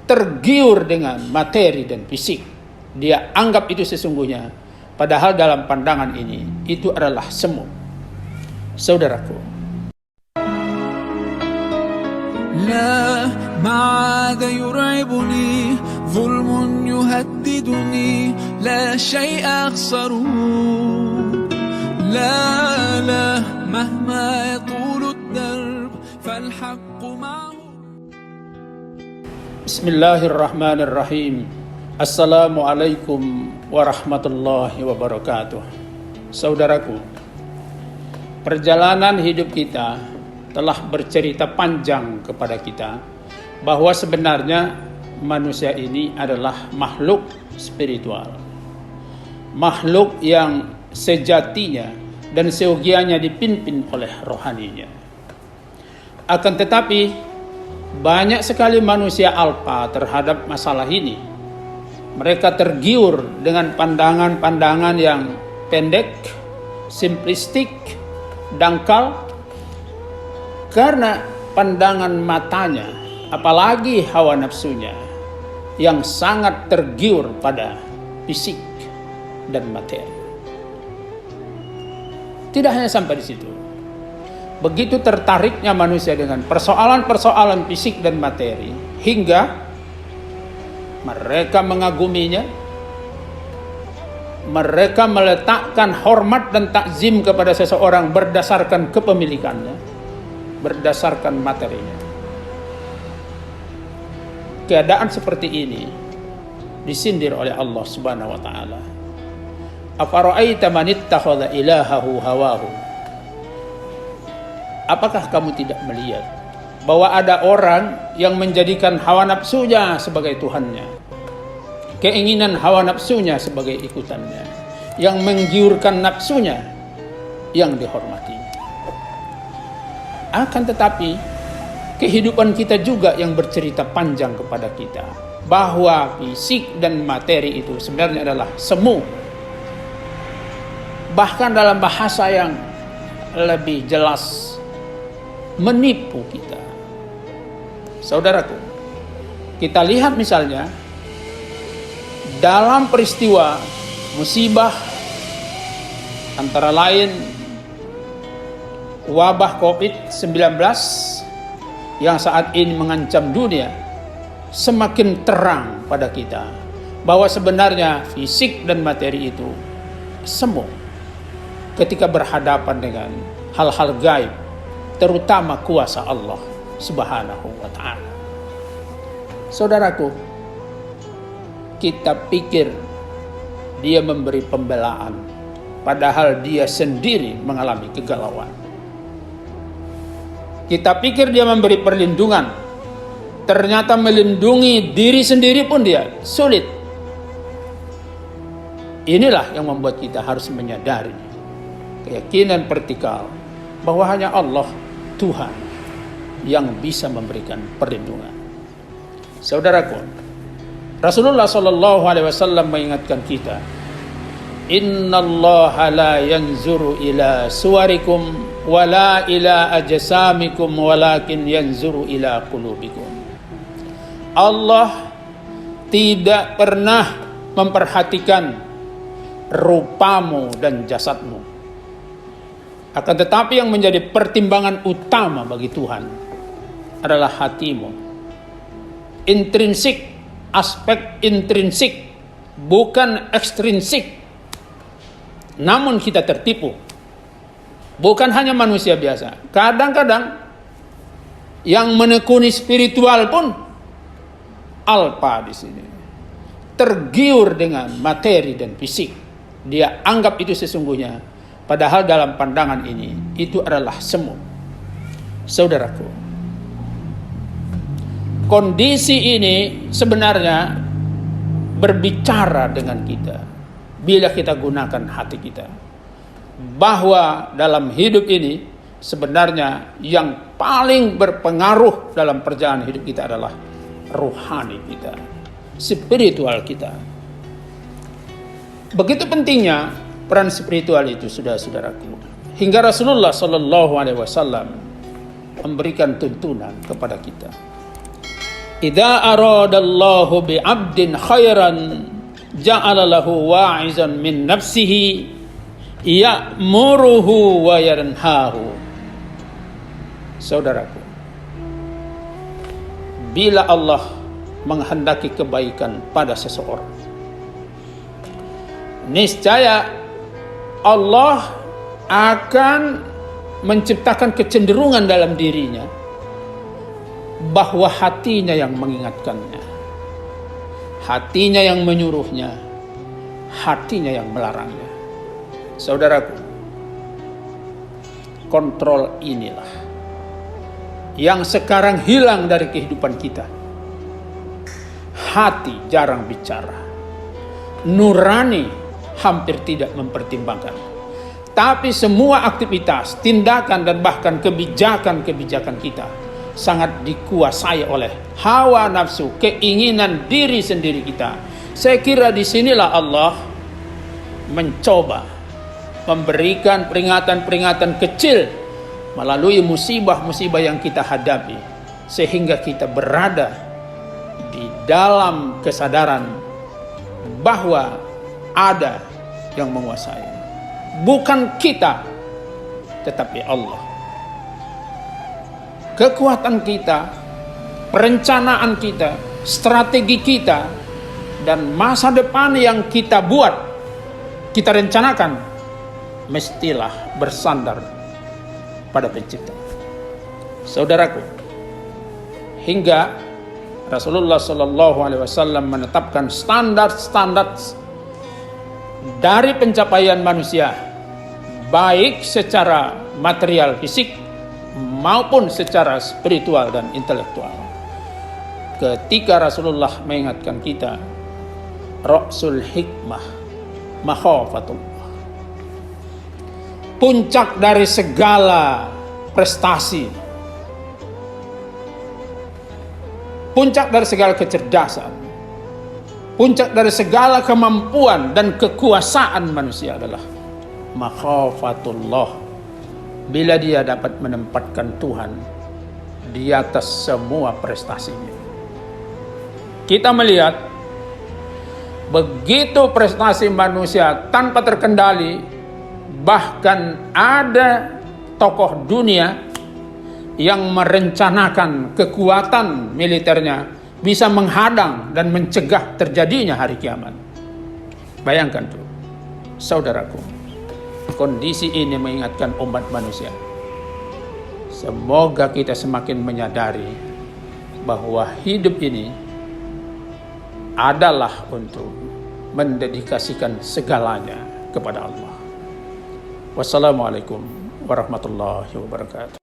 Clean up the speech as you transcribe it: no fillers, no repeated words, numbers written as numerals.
tergiur dengan materi dan fisik. Dia anggap itu sesungguhnya, padahal dalam pandangan ini itu adalah semu. Saudaraku, لا ما عاد يرعبني ظلم يهددني لا شيء أخسره لا مهما يطول الدرب فالحق معه. Bismillahirrahmanirrahim. Assalamualaikum warahmatullahi wabarakatuh. Saudaraku, perjalanan hidup kita telah bercerita panjang kepada kita bahwa sebenarnya manusia ini adalah makhluk spiritual, makhluk yang sejatinya dan seyogianya dipimpin oleh rohaninya. Akan tetapi banyak sekali manusia alpa terhadap masalah ini. Mereka tergiur dengan pandangan-pandangan yang pendek, simplistik, dangkal, karena pandangan matanya, apalagi hawa nafsunya, yang sangat tergiur pada fisik dan materi. Tidak hanya sampai di situ. Begitu tertariknya manusia dengan persoalan-persoalan fisik dan materi, hingga mereka mengaguminya, mereka meletakkan hormat dan takzim kepada seseorang berdasarkan kepemilikannya, berdasarkan materinya. Keadaan seperti ini disindir oleh Allah Subhanahu wa taala. Afara'aita man ittakhadha ilahahu hawahu. Apakah kamu tidak melihat bahwa ada orang yang menjadikan hawa nafsunya sebagai tuhannya, keinginan hawa nafsunya sebagai ikutannya, yang menggiurkan nafsunya yang dihormati. Akan tetapi kehidupan kita juga yang bercerita panjang kepada kita bahwa fisik dan materi itu sebenarnya adalah semu. Bahkan dalam bahasa yang lebih jelas, menipu kita. Saudaraku, kita lihat misalnya dalam peristiwa musibah antara lain wabah COVID-19 yang saat ini mengancam dunia, semakin terang pada kita bahwa sebenarnya fisik dan materi itu semu ketika berhadapan dengan hal-hal gaib, terutama kuasa Allah Subhanahu wa ta'ala. Saudaraku, kita pikir dia memberi pembelaan, padahal dia sendiri mengalami kegalauan. Kita pikir dia memberi perlindungan, ternyata melindungi diri sendiri pun dia sulit. Inilah yang membuat kita harus menyadari keyakinan vertikal bahwa hanya Allah, Tuhan, yang bisa memberikan perlindungan. Saudaraku, Rasulullah SAW mengingatkan kita, Innallaha la yanzuru ila suwarikum wala ila ajsamikum walakin yanzuru ila qulubikum. Allah tidak pernah memperhatikan rupamu dan jasadmu. Akan tetapi yang menjadi pertimbangan utama bagi Tuhan adalah hatimu. Intrinsik, aspek intrinsik, bukan ekstrinsik. Namun kita tertipu. Bukan hanya manusia biasa. Kadang-kadang yang menekuni spiritual pun alpa di sini. Tergiur dengan materi dan fisik. Dia anggap itu sesungguhnya, padahal dalam pandangan ini itu adalah semu. Saudaraku, kondisi ini sebenarnya berbicara dengan kita bila kita gunakan hati kita, bahwa dalam hidup ini sebenarnya yang paling berpengaruh dalam perjalanan hidup kita adalah rohani kita, spiritual kita. Begitu pentingnya peran spiritual itu, saudara-saudaraku, hingga Rasulullah SAW memberikan tuntunan kepada kita. idza aradallahu bi 'abdin khairan ja'ala lahu wa'izan min nafsihi ya'muruhu wa yanhahu. Saudaraku, bila Allah menghendaki kebaikan pada seseorang, niscaya Allah akan menciptakan kecenderungan dalam dirinya bahwa hatinya yang mengingatkannya, hatinya yang menyuruhnya, hatinya yang melarangnya. Saudaraku, kontrol inilah yang sekarang hilang dari kehidupan kita. Hati jarang bicara, nurani hampir tidak mempertimbangkan, tapi semua aktivitas, tindakan, dan bahkan kebijakan-kebijakan kita sangat dikuasai oleh hawa nafsu, keinginan diri sendiri kita. Saya kira disinilah Allah mencoba memberikan peringatan-peringatan kecil melalui musibah-musibah yang kita hadapi, sehingga kita berada di dalam kesadaran bahwa ada yang menguasai. Bukan kita, tetapi Allah. Kekuatan kita, perencanaan kita, strategi kita, dan masa depan yang kita buat, kita rencanakan, mestilah bersandar pada Pencipta. Saudaraku, hingga Rasulullah SAW menetapkan standar-standar dari pencapaian manusia, baik secara material fisik maupun secara spiritual dan intelektual. Ketika Rasulullah mengingatkan kita, Ra'sul hikmah makhafatullah, puncak dari segala prestasi, puncak dari segala kecerdasan, puncak dari segala kemampuan dan kekuasaan manusia adalah makhafatullah. Bila dia dapat menempatkan Tuhan di atas semua prestasinya. Kita melihat begitu prestasi manusia tanpa terkendali, bahkan ada tokoh dunia yang merencanakan kekuatan militernya bisa menghadang dan mencegah terjadinya hari kiamat. Bayangkan tuh, saudaraku, kondisi ini mengingatkan umat manusia. Semoga kita semakin menyadari bahwa hidup ini adalah untuk mendedikasikan segalanya kepada Allah. Wassalamualaikum warahmatullahi wabarakatuh.